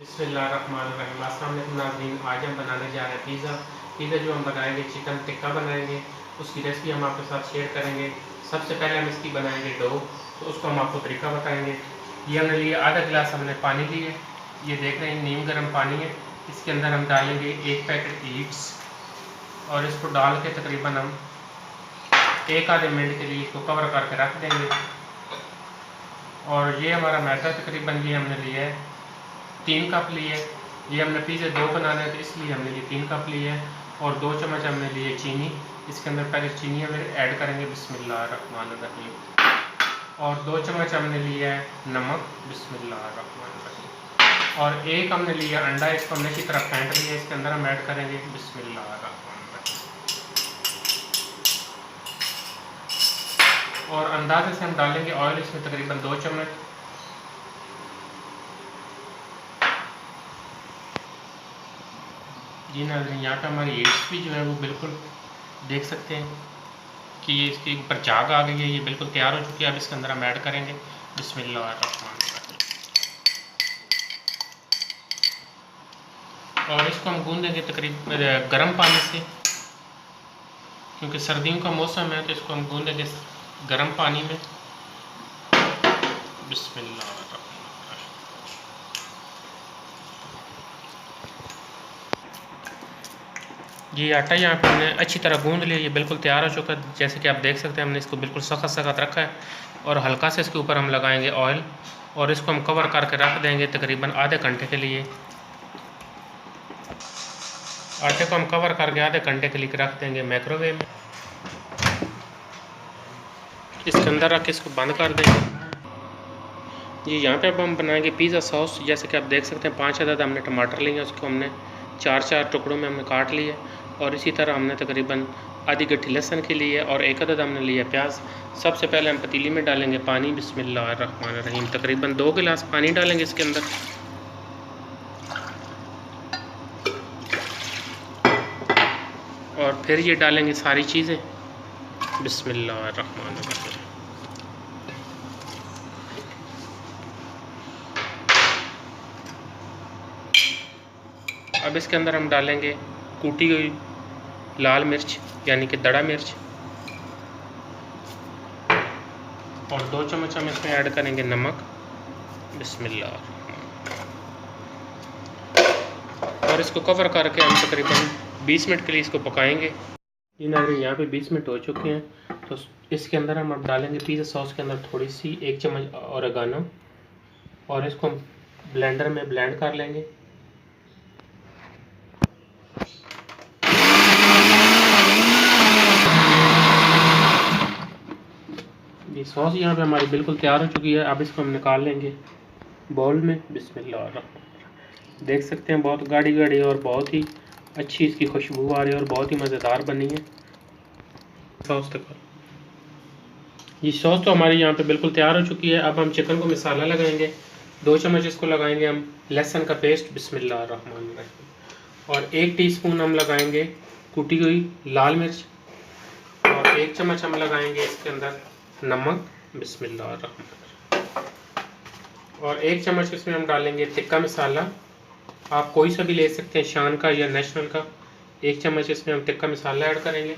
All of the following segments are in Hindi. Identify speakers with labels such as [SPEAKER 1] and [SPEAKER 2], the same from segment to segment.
[SPEAKER 1] बिस्मिल्लाहिर्रहमानिर्रहीम। अस्सलाम वालेकुम नाज़रीन, आज हम बनाने जा रहे हैं पिज़्ज़ा जो हम बनाएंगे चिकन टिक्का बनाएंगे। उसकी रेसिपी हम आपके साथ शेयर करेंगे। सबसे पहले हम इसकी बनाएंगे डो, तो उसको हम आपको तरीका बताएंगे। ये हमने लिए आधा गिलास हमने पानी लिए, ये देख रहे हैं नीम गर्म पानी है। इसके अंदर हम डालेंगे 1 पैकेट ईट्स और इसको डाल के तकरीबन हम 1 आधे मिनट के लिए इसको कवर करके रख देंगे। और ये हमारा मैदा तकरीबन ये हमने लिया है 3 कप लिए। ये हमने पिज़्ज़ा 2 बनाना है तो इसलिए हमने लिए 3 कप लिए और 2 चम्मच हमने लिए चीनी। इसके अंदर पहले चीनी हम ऐड करेंगे बिस्मिल्लाहिर्रहमानिर्रहीम। और 2 चम्मच हमने लिया है नमक बिस्मिल्लाहिर्रहमानिर्रहीम। और 1 हमने लिया अंडा, इसको हमने अच्छी तरह फेंट लिया। इसके अंदर हम ऐड करेंगे बिस्मिल्लाहिर्रहमानिर्रहीम। और अंदाजे से हम डालेंगे ऑयल इसमें तकरीबन 2 चम्मच। जी नाज़रीन, यहाँ पे हमारी एड्स भी जो है वो बिल्कुल देख सकते हैं कि ये इसके ऊपर झाग आ गई है, ये बिल्कुल तैयार हो चुकी है। अब इसके अंदर हम ऐड करेंगे बिस्मिल्लाहिर्रहमानिर्रहीम। और इसको हम गूंदेंगे तकरीबन गर्म पानी से, क्योंकि सर्दियों का मौसम है तो इसको हम गूंदेंगे गर्म पानी में बिस्मिल्लाहिर्रहमानिर्रहीम। ये आटा यहाँ पे हमने अच्छी तरह गूंद लिया, ये बिल्कुल तैयार हो चुका है। जैसे कि आप देख सकते हैं हमने इसको बिल्कुल सख्त सख्त रखा है और हल्का से इसके ऊपर हम लगाएंगे ऑयल और इसको हम कवर करके रख देंगे तकरीबन आधे घंटे के लिए। आटे को हम कवर करके आधे घंटे के लिए रख देंगे माइक्रोवेव में। इसके अंदर रख के इसको बंद कर देंगे। ये यहाँ पे अब हम बनाएंगे पिज़्ज़ा सॉस। जैसे कि आप देख सकते हैं 5 अदद हमने टमाटर लिए, उसको हमने 4-4 टुकड़ों में हमने काट लिए। और इसी तरह हमने तकरीबन आधी गट्ठी लहसुन की ली है और 1 अदद हमने लिया प्याज। सबसे पहले हम पतीली में डालेंगे पानी बिस्मिल्लाहिर्रहमानिर्रहीम। तकरीबन 2 गिलास पानी डालेंगे इसके अंदर। और फिर ये डालेंगे सारी चीज़ें बिस्मिल्लाहिर्रहमानिर्रहीम। अब इसके अंदर हम डालेंगे कूटी हुई लाल मिर्च यानी कि दड़ा मिर्च और 2 चम्मच हम इसमें ऐड करेंगे नमक बिस्मिल्लाह। और इसको कवर करके हम तकरीबन 20 मिनट के लिए इसको पकाएंगे। ये नाज़रीन यहाँ पे 20 मिनट हो चुके हैं तो इसके अंदर हम अब डालेंगे पिज़्ज़ा सॉस के अंदर थोड़ी सी 1 चम्मच ओरिगानो और इसको हम ब्लेंडर में ब्लेंड कर लेंगे। ये सॉस यहाँ पे हमारी बिल्कुल तैयार हो चुकी है। अब इसको हम निकाल लेंगे बाउल में बिस्मिल्लाह। देख सकते हैं बहुत गाढ़ी गाढ़ी और बहुत ही अच्छी इसकी खुशबू आ रही है और बहुत ही मज़ेदार बनी है सॉस तक। ये सॉस तो हमारी यहाँ पे बिल्कुल तैयार हो चुकी है। अब हम चिकन को मसाला लगाएंगे। 2 चम्मच इसको लगाएंगे हम लहसुन का पेस्ट बिस्मिल्लाहिर्रहमानिर्रहीम। और 1 टीस्पून हम लगाएंगे कुटी हुई लाल मिर्च और 1 चम्मच हम लगाएंगे इसके अंदर नमक बिस्मिल्लाहिर्रहमानिर्रहीम। और 1 चम्मच इसमें हम डालेंगे टिक्का मसाला। आप कोई सा भी ले सकते हैं, शान का या नेशनल का। 1 चम्मच इसमें हम टिक्का मसाला ऐड करेंगे।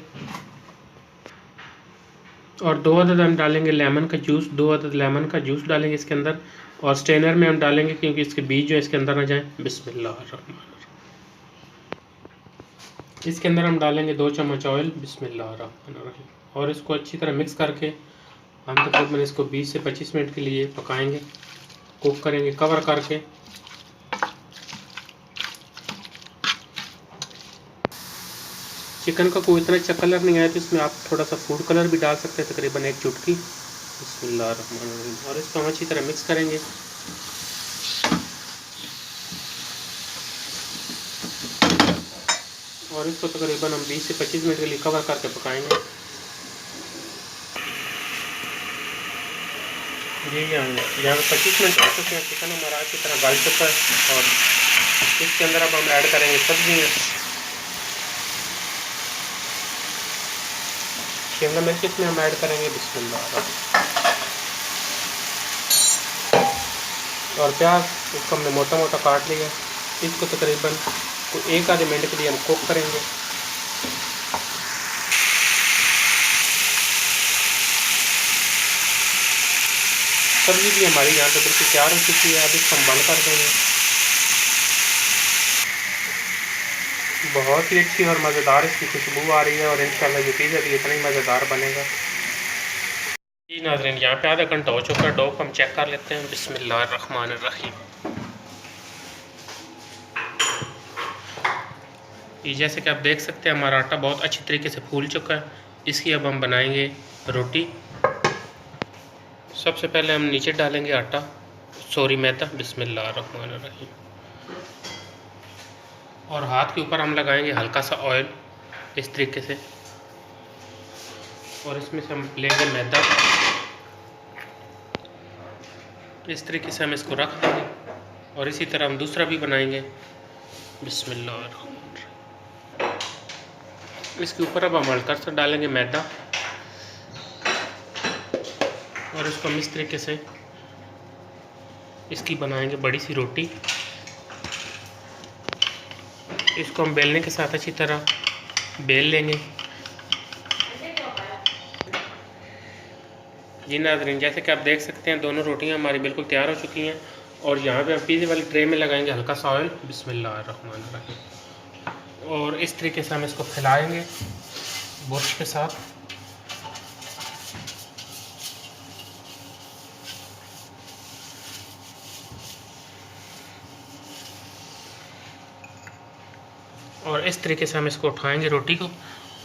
[SPEAKER 1] और 2 अदद हम डालेंगे लेमन का जूस, 2 अदद लेमन का जूस डालेंगे इसके अंदर। और स्ट्रेनर में हम डालेंगे क्योंकि इसके बीज जो है इसके अंदर ना जाए बिस्मिल्लाहिर्रहमानिर्रहीम। इसके अंदर हम डालेंगे 2 चम्मच ऑयल बिस्मिल्लाहिर्रहमानिर्रहीम। और इसको अच्छी तरह मिक्स करके हम तकरीबन इसको 20 से 25 मिनट के लिए पकाएंगे, कुक करेंगे कवर करके। चिकन का कोई इतना अच्छा कलर नहीं आया तो इसमें आप थोड़ा सा फूड कलर भी डाल सकते हैं, तकरीबन 1 चुटकी बिस्मिल्लाहिर्रहमानिर्रहीम। और इसको हम अच्छी तरह मिक्स करेंगे। और इसको तकरीबन हम 20 से 25 मिनट के लिए कवर करके पकाएंगे। जी यहाँ पे 25 मिनट हो चुके हैं। चिकन हमारा अच्छी तरह गल चुका है और इसके अंदर अब हम ऐड करेंगे सब्जियाँ। शिमला मिर्च इसमें हम ऐड करेंगे बिस्मिल्लाह। और प्याज इसको हमने मोटा मोटा काट लिया। इसको तकरीबन 1 आधे मिनट के लिए हम कुक करेंगे। सब्ज़ी भी हमारी यहाँ पे बिल्कुल तैयार हो चुकी है। अब इसको हम बंद कर देंगे। बहुत ही अच्छी और मज़ेदार इसकी खुशबू आ रही है और इंशाल्लाह ये पिज़्ज़ा भी इतना ही मज़ेदार बनेगा। जी नाज़रीन, यहाँ पे आधा घंटा हो चुका है। डो को हम चेक कर लेते हैं। बिस्मिल्लाहिर्रहमानिर्रहीम। ये जैसे कि आप देख सकते हैं हमारा आटा बहुत अच्छी तरीके से फूल चुका है। इसकी अब हम बनाएंगे रोटी। सबसे पहले हम नीचे डालेंगे मैदा। बिस्मिल्लाहिर्रहमानिर्रहीम। और हाथ के ऊपर हम लगाएंगे हल्का सा ऑयल इस तरीके से, और इसमें से हम लेंगे मैदा। इस तरीके से हम इसको रख देंगे और इसी तरह हम दूसरा भी बनाएंगे। बिस्मिल्लाहिर्रहमानिर्रहीम। इसके ऊपर अब हम हल्का सा डालेंगे मैदा और इसको हम इस तरीके से इसकी बनाएंगे बड़ी सी रोटी। इसको हम बेलने के साथ अच्छी तरह बेल लेंगे। जी नाज़रीन, जैसे कि आप देख सकते हैं दोनों रोटियां हमारी बिल्कुल तैयार हो चुकी हैं और यहाँ पे हम पिज़्ज़े वाली ट्रे में लगाएंगे हल्का सा ऑयल। बिस्मिल्लाहिर्रहमानिर्रहीम। और इस तरीके से हम इसको फैलाएंगे बुर्श के साथ। और इस तरीके से हम इसको उठाएंगे रोटी को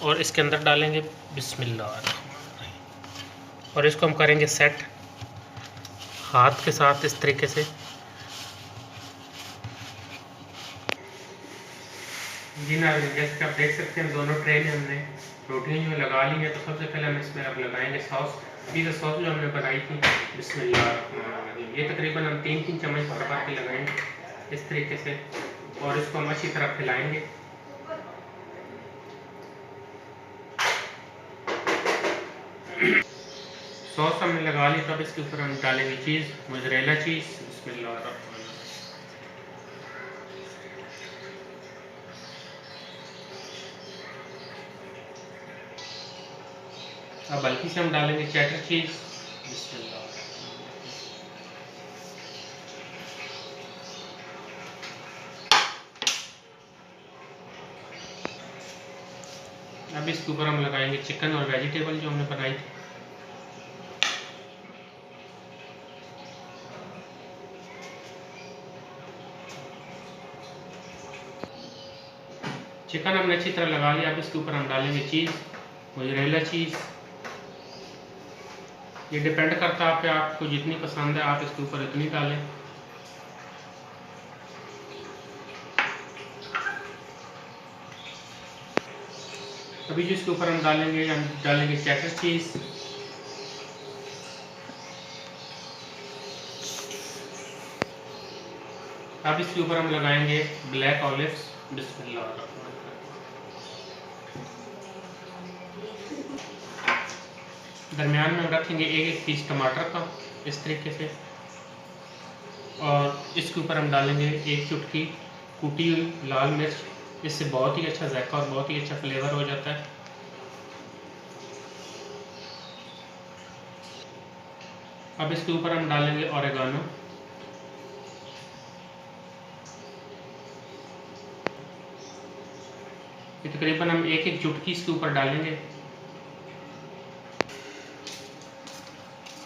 [SPEAKER 1] और इसके अंदर डालेंगे। बिस्मिल्लाहिर्रहमानिर्रहीम। और इसको हम करेंगे सेट हाथ के साथ इस तरीके से। जी नाज़रीन, जैसे कि आप देख सकते हैं दोनों ट्रे में हमने रोटियां जो लगा ली हैं। तो सबसे पहले हम इसमें अब लगाएंगे सॉस, पिज़्ज़ा सॉस जो हमने बनाई थी। बिस्मिल्लाहिर्रहमानिर्रहीम। ये तकरीबन हम 3-3 चम्मच भर के लगाएंगे इस तरीके से और इसको हम अच्छी तरह फैलाएंगे। सॉस हमने लगा ली, तब इसके ऊपर हम डालेंगे चीज़, मोज़रेला चीज़। बिस्मिल्लाहिर्रहमानिर्रहीम। अब हल्की से हम डालेंगे चेडर चीज़। बिस्मिल्लाह। अब इसके ऊपर हम लगाएंगे चिकन और वेजिटेबल जो हमने बनाई थी। चिकन हमने अच्छी तरह लगा लिया। अब इसके ऊपर हम डालेंगे चीज़, मोज़रेला चीज़। ये डिपेंड करता है आप पे, आपको जितनी पसंद है आप इसके ऊपर इतनी डालें। अभी जो इसके ऊपर हम डालेंगे चेडर चीज़। अब इसके ऊपर हम लगाएंगे ब्लैक ऑलिव्स। बिस्मिल्लाह। दरमियान में हम रखेंगे एक पीस टमाटर का इस तरीके से, और इसके ऊपर हम डालेंगे 1 चुटकी कुटी हुई लाल मिर्च। इससे बहुत ही अच्छा जायका और बहुत ही अच्छा फ्लेवर हो जाता है। अब इसके ऊपर हम डालेंगे ऑरेगानो। ये तकरीबन हम 1-1 चुटकी इसके ऊपर डालेंगे।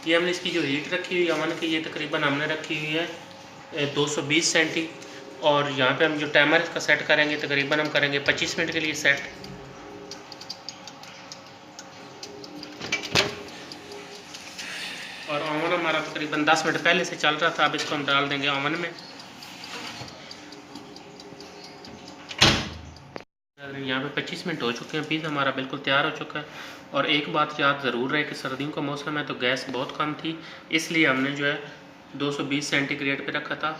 [SPEAKER 1] ये हमने इसकी जो हीट रखी हुई है अवन की, ये तकरीबन हमने रखी हुई है 220 सेंटी। और यहाँ पे हम जो टाइमर इसका सेट करेंगे तकरीबन हम करेंगे 25 मिनट के लिए सेट। और ओवन हमारा तकरीबन 10 मिनट पहले से चल रहा था। अब इसको हम डाल देंगे ओवन में। यहाँ पे 25 मिनट हो चुके हैं। पिज़्ज़ा हमारा बिल्कुल तैयार हो चुका है। और एक बात याद ज़रूर रहे कि सर्दियों का मौसम है तो गैस बहुत कम थी, इसलिए हमने जो है 220 सेंटीग्रेड पे रखा था।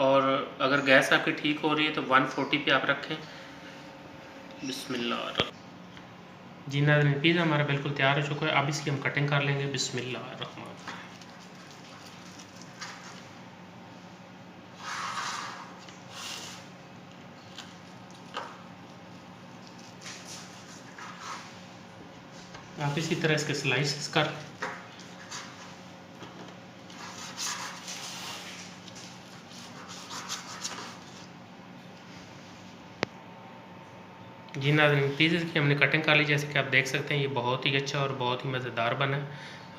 [SPEAKER 1] और अगर गैस आपकी ठीक हो रही है तो 140 पे आप रखें। बिस्मिल्लाह। जी नाज़रीन, पिज़्ज़ा हमारा बिल्कुल तैयार हो चुका है। अब इसकी हम कटिंग कर लेंगे। बिस्मिल्लाह। आप इसी तरह इसके स्लाइसेस कर जी नाज़रीन, पीसेस की हमने कटिंग कर ली। जैसे कि आप देख सकते हैं ये बहुत ही अच्छा और बहुत ही मज़ेदार बना है।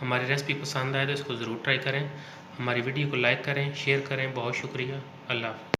[SPEAKER 1] हमारी रेसिपी पसंद आए तो इसको ज़रूर ट्राई करें। हमारी वीडियो को लाइक करें, शेयर करें। बहुत शुक्रिया। अल्लाह हाफ़िज़।